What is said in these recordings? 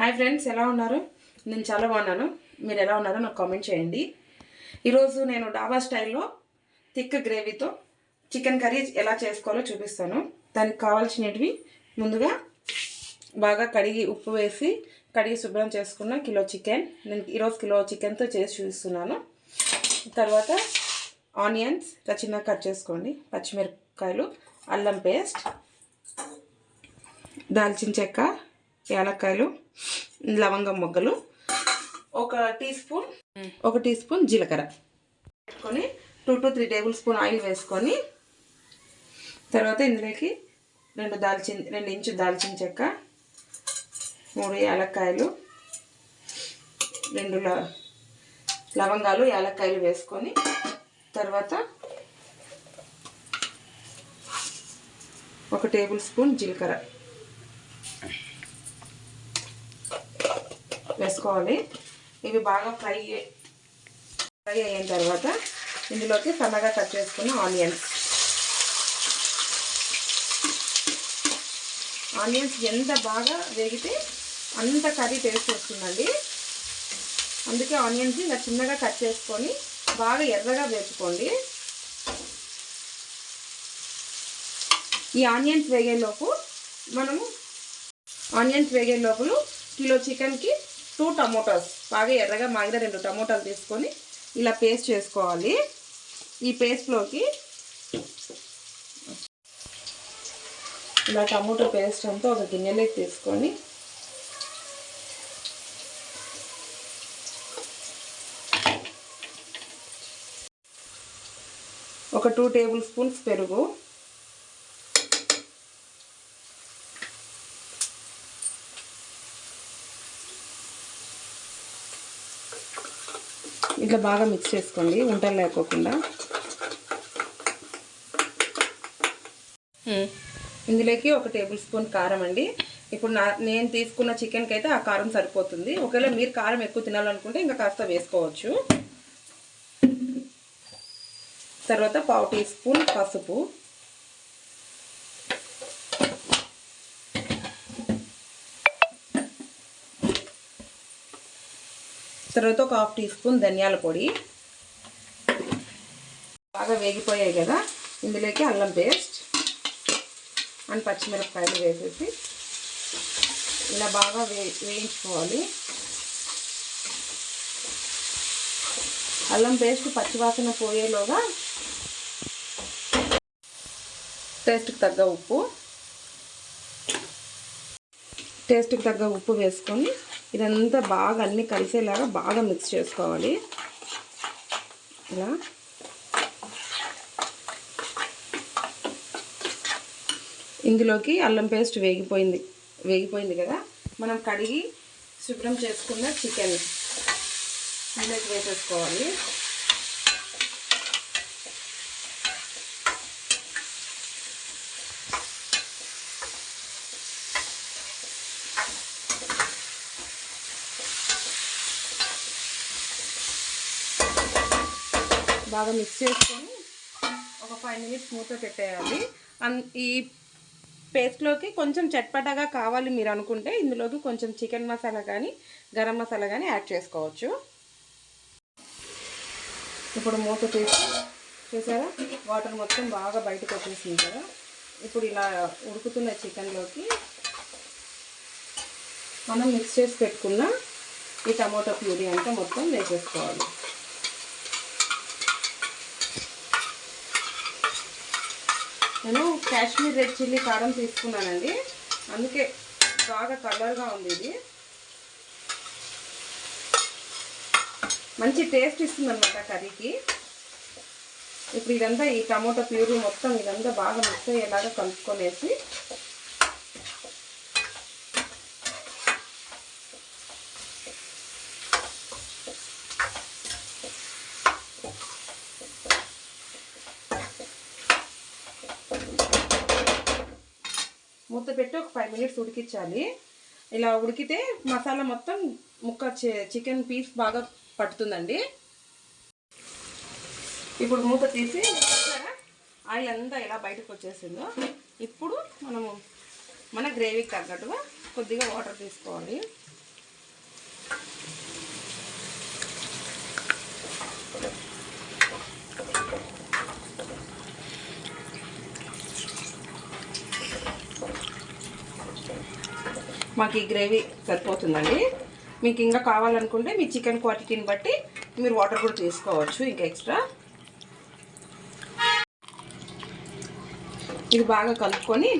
Hi friends, ఎలా ఉన్నారు? నేను చాలా బాగున్నాను. మీరు ఎలా ఉన్నారో నాకు కామెంట్ చేయండి. ఈరోజు నేను డాబా స్టైల్లో థిక్ గ్రేవీతో చికెన్ కర్రీ ఎలా చేసుకోవాలో చూపిస్తాను. దానికి కావాల్సినవి ముందుగా బాగా కడిగి ఉప్పు వేసి కడిగి శుభ్రం చేసుకున్న కిలో చికెన్. నేను ఈరోజు కిలో చికెన్తో చేసి చూపిస్తున్నాను. తర్వాత ఆనియన్స్ చిన్నగా కట్ చేసుకోండి, పచ్చిమిరపకాయలు, అల్లం పేస్ట్, దాల్చిన చెక్క, యాలక్కాయలు, లవంగం మొగ్గలు, ఒక టీ స్పూన్ జీలకర్ర పెట్టుకొని 2 to 3 టేబుల్ స్పూన్ ఆయిల్ వేసుకొని తర్వాత ఇందులోకి 2 ఇంచు దాల్చిన చెక్క, 3 యాలక్కాయలు, 2 లవంగాలు, యాలక్కాయలు వేసుకొని తర్వాత 1 టేబుల్ స్పూన్ జీలకర్ర వేసుకోవాలి. ఇవి బాగా ఫ్రై అయిన తర్వాత ఇందులోకి సన్నగా కట్ చేసుకున్న ఆనియన్స్ ఎంత బాగా వేగితే అంత కర్రీ టేస్ట్ వస్తుందండి. అందుకే ఆనియన్స్ ఇలా చిన్నగా కట్ చేసుకొని బాగా ఎర్రగా వేసుకోండి. ఈ ఆనియన్స్ వేగే లోపల కిలో చికెన్కి 2 టమోటాస్ బాగా ఎర్రగా మాగిన 2 టమోటాలు తీసుకొని ఇలా పేస్ట్ చేసుకోవాలి. ఈ పేస్ట్లోకి ఇలా టమోటో పేస్ట్ అంతా ఒక గిన్నెలోకి తీసుకొని ఒక 2 టేబుల్ స్పూన్స్ పెరుగు, ఇట్లా బాగా మిక్స్ చేసుకోండి ఉంటలు లేకోకుండా. ఇందులోకి 1 టేబుల్ స్పూన్ కారం అండి. ఇప్పుడు నేను తీసుకున్న చికెన్కి అయితే ఆ కారం సరిపోతుంది. ఒకవేళ మీరు కారం ఎక్కువ తినాలనుకుంటే ఇంకా కాస్త వేసుకోవచ్చు. తర్వాత 1/2 టీ స్పూన్ పసుపు, తర్వాత 1/2 టీ స్పూన్ ధనియాల పొడి. బాగా వేగిపోయాయి కదా, ఇందులోకి అల్లం పేస్ట్ అండ్ పచ్చిమిరపకాయలు వేసేసి ఇలా బాగా వేయించుకోవాలి. అల్లం పేస్ట్ పచ్చివాసన పోయేలోగా టేస్ట్కి తగ్గ ఉప్పు వేసుకొని ఇదంతా బాగా అన్నీ కలిసేలాగా బాగా మిక్స్ చేసుకోవాలి. ఇలా ఇందులోకి అల్లం పేస్ట్ వేగిపోయింది కదా, మనం కడిగి శుభ్రం చేసుకున్న చికెన్ ఇందులోకి వేసేసుకోవాలి. బాగా మిక్స్ చేసుకొని ఒక 5 మినిట్స్ మూత పెట్టేయాలి. ఈ పేస్ట్లోకి కొంచెం చట్పటాగా కావాలి మీరు అనుకుంటే ఇందులోకి కొంచెం చికెన్ మసాలా కానీ గరం మసాలా కానీ యాడ్ చేసుకోవచ్చు. ఇప్పుడు మూత తీసి చూసారా, వాటర్ మొత్తం బాగా బయటకు వచ్చేసింది కదా. ఇప్పుడు ఇలా ఉడుకుతున్న చికెన్లోకి మనం మిక్స్ చేసి పెట్టుకున్న ఈ టమోటో ప్యూరీ అంతా మొత్తం వేసేసుకోవాలి. నేను కాశ్మీర్ రెడ్ చిల్లీ కారం తీసుకున్నానండి, అందుకే బాగా కలర్గా ఉంది. ఇది మంచి టేస్ట్ ఇస్తుంది అన్నమాట కర్రీకి. ఇప్పుడు ఇదంతా ఈ టమోటో ప్యూరీ మొత్తం ఇదంతా బాగా మిక్స్ అయ్యేలాగా కలుపుకొనేసి మూత పెట్టి ఒక 5 మినిట్స్ ఉడికించాలి. ఇలా ఉడికితే మసాలా మొత్తం చికెన్ పీస్ బాగా పట్టుతుందండి. ఇప్పుడు మూత తీసి ఆయిల్ అంతా ఇలా బయటకు వచ్చేసిందో ఇప్పుడు మనము మన గ్రేవీకి తగ్గట్టుగా కొద్దిగా వాటర్ తీసుకోవాలి. మాకు ఈ గ్రేవీ సరిపోతుందండి. మీకు ఇంకా కావాలనుకుంటే మీ చికెన్ క్వాంటిటీని బట్టి మీరు వాటర్ కూడా తీసుకోవచ్చు ఇంకా ఎక్స్ట్రా. ఇది బాగా కలుపుకొని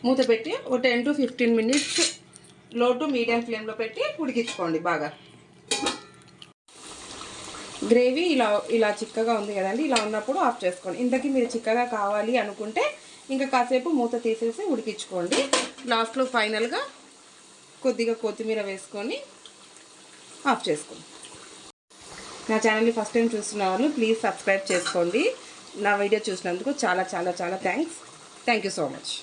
మూత పెట్టి ఒక 10 to 15 minutes లో టు మీడియం ఫ్లేమ్లో పెట్టి ఉడికించుకోండి బాగా. గ్రేవీ ఇలా చిక్కగా ఉంది కదండి, ఇలా ఉన్నప్పుడు ఆఫ్ చేసుకోండి. ఇంతకీ మీరు చిక్కగా కావాలి అనుకుంటే ఇంకా కాసేపు మూత తీసేసి ఉడికించుకోండి. లాస్ట్లో ఫైనల్గా కొద్దిగా కొత్తిమీర వేసుకొని ఆఫ్ చేసుకోండి. నా ఛానల్ని ఫస్ట్ టైం చూస్తున్న వాళ్ళు ప్లీజ్ సబ్స్క్రైబ్ చేసుకోండి. నా వీడియో చూసినందుకు చాలా చాలా చాలా thanks. Thank you so much.